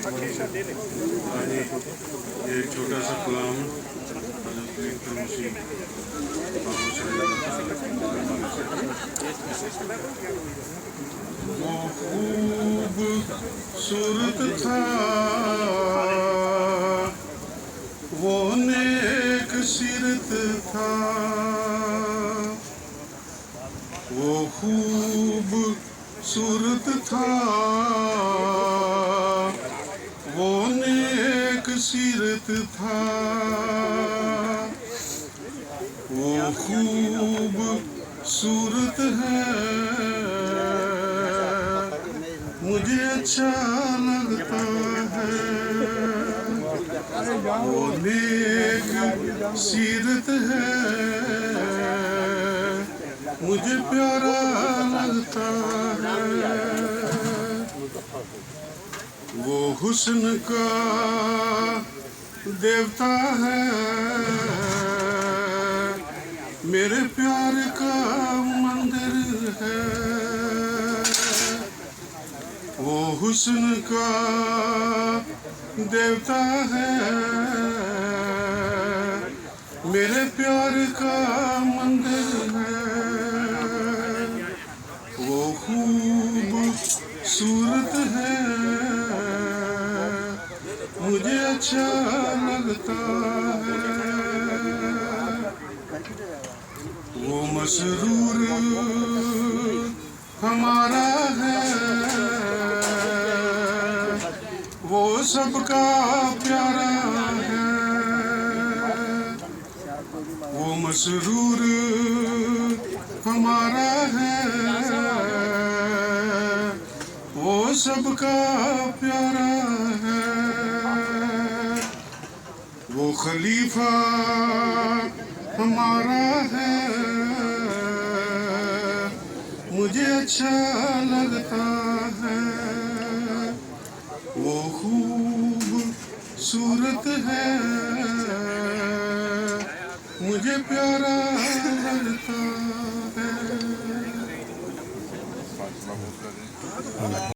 आणि ये एक छोटा सा कलाम वो खूब सूरत था, वो नेक सीरत था, वो खूब सूरत था, वो नेक सीरत था, वो खूब सूरत है, मुझे अच्छा लगता है, वो नेक सीरत है, मुझे प्यारा लगता है, वो हुस्न का देवता है, मेरे प्यार का मंदिर है, वो हुस्न का देवता है, मेरे प्यार का मंदिर है, वो खूब सूरत है, मुझे अच्छा लगता है, वो मसरूर हमारा है, वो सबका प्यारा है, वो मसरूर हमारा है, वो सबका प्यारा है, वो खलीफा हमारा है, मुझे अच्छा लगता है, वो खूब सूरत है, मुझे प्यारा लगता है।